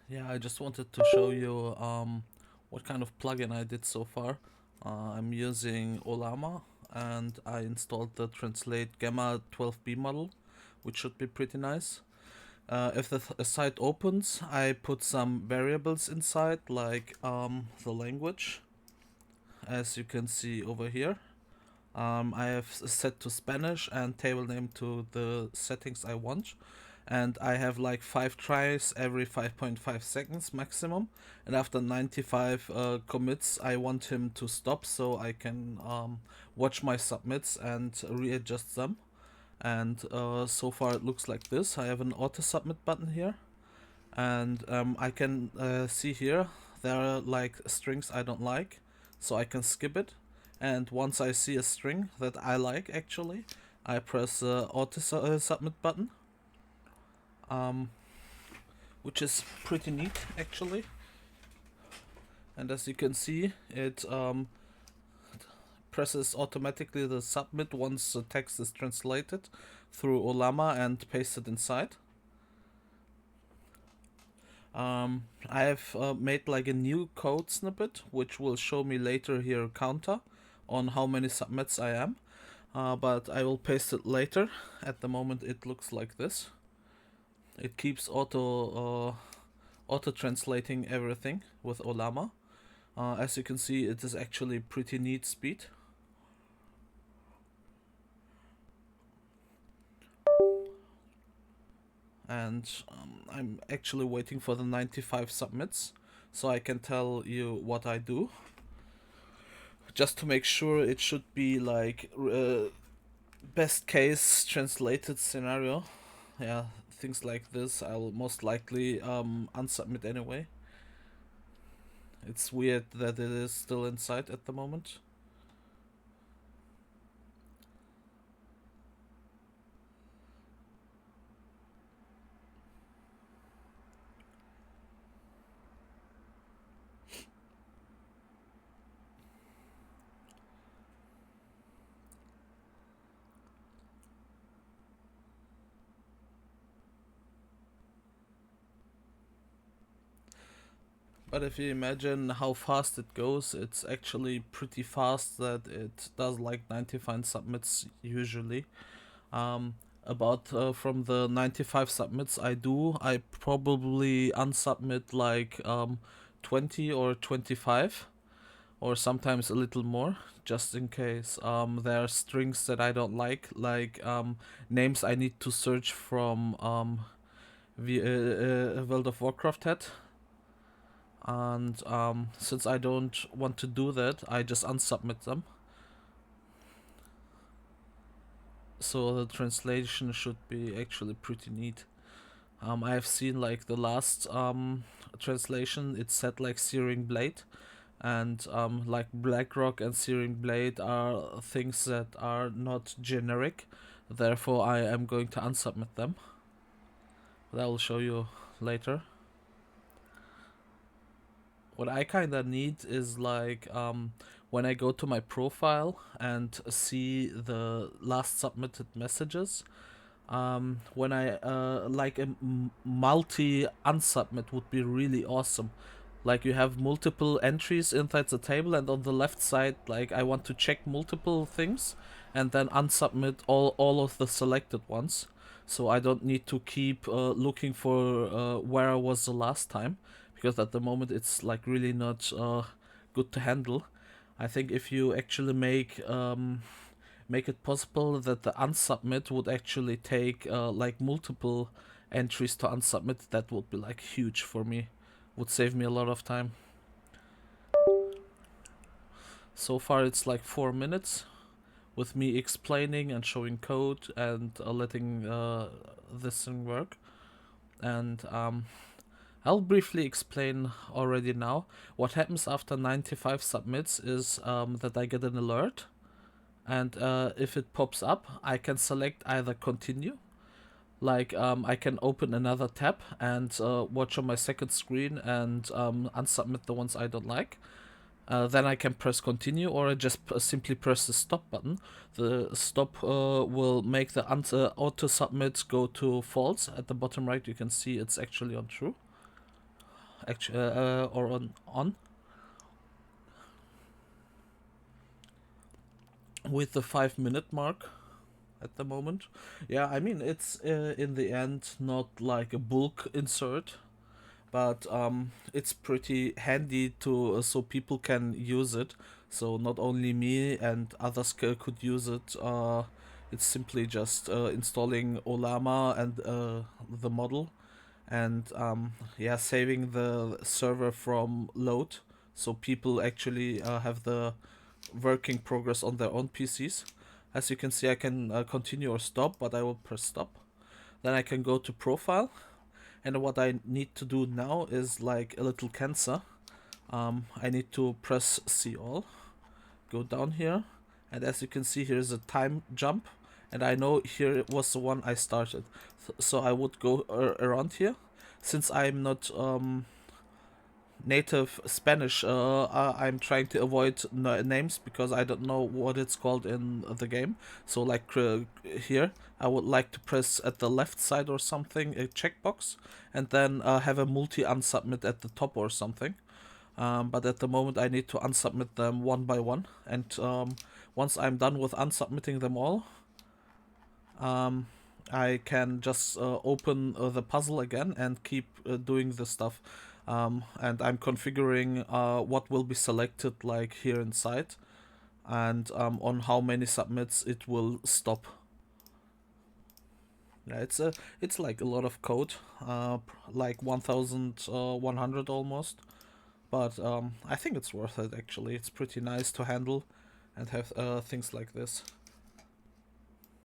Yeah, I just wanted to show you what kind of plugin I did so far. I'm using Olama and I installed the Translate Gamma 12b model, which should be pretty nice. If the site opens, I put some variables inside, like the language, as you can see over here. I have set to Spanish and table name to the settings I want. And I have like 5 tries every 5.5 seconds maximum. And after 95 commits, I want him to stop so I can watch my submits and readjust them. And so far it looks like this. I have an auto submit button here. And I can see here there are like strings I don't like, so I can skip it. And once I see a string that I like, actually, I press the submit button, um, which is pretty neat actually. And as you can see, it presses automatically the submit once the text is translated through Olama and pasted inside. I have made like a new code snippet, which will show me later here a counter on how many submits I am. But I will paste it later. At the moment it looks like this. It keeps auto translating everything with Olama. As you can see, it is actually pretty neat speed. And I'm actually waiting for the 95 submits so I can tell you what I do. Just to make sure, it should be like best case translated scenario. Yeah, things like this I'll most likely unsubmit anyway. It's weird that it is still inside at the moment. But if you imagine how fast it goes, it's actually pretty fast that it does like 95 submits usually. Um, about from the 95 submits I probably unsubmit like 20 or 25, or sometimes a little more, just in case there are strings that I don't like names I need to search from World of Warcraft had. And since I don't want to do that, I just unsubmit them. So the translation should be actually pretty neat. I have seen like the last translation, it said like Searing Blade, and like Blackrock and Searing Blade are things that are not generic. Therefore, I am going to unsubmit them. But I will show you later. What I kind of need is like when I go to my profile and see the last submitted messages, when I like a multi unsubmit would be really awesome. Like you have multiple entries inside the table, and on the left side, like I want to check multiple things and then unsubmit all of the selected ones, so I don't need to keep looking for where I was the last time, because at the moment it's like really not good to handle. I think if you actually make it possible that the unsubmit would actually take like multiple entries to unsubmit, that would be like huge for me. Would save me a lot of time. So far it's like 4 minutes with me explaining and showing code and letting this thing work. And I'll briefly explain already now. What happens after 95 submits is that I get an alert, and if it pops up, I can select either continue, like I can open another tab and watch on my second screen and unsubmit the ones I don't like. Then I can press continue, or I just simply press the stop button. The stop will make the auto submit go to false. At the bottom right you can see it's actually on true. actually, or on with the 5 minute mark at the moment. Yeah, I mean it's in the end not like a bulk insert, but it's pretty handy to so people can use it. So not only me and others could use it. It's simply just installing Olama and the model, and yeah, saving the server from load, so people actually have the working progress on their own PCs. As you can see, I can continue or stop, but I will press stop. Then I can go to profile, and what I need to do now is like a little cancer. I need to press see all, go down here, and as you can see, here's a time jump, and I know here it was the one I started. So I would go around here. Since I'm not native Spanish, I'm trying to avoid names because I don't know what it's called in the game. So like here, I would like to press at the left side or something a checkbox, and then have a multi unsubmit at the top or something. But at the moment I need to unsubmit them one by one, and once I'm done with unsubmitting them all, I can just open the puzzle again and keep doing the stuff. And I'm configuring what will be selected like here inside, and on how many submits it will stop. Yeah, it's like a lot of code, like 1,100 almost, but I think it's worth it actually. It's pretty nice to handle and have things like this.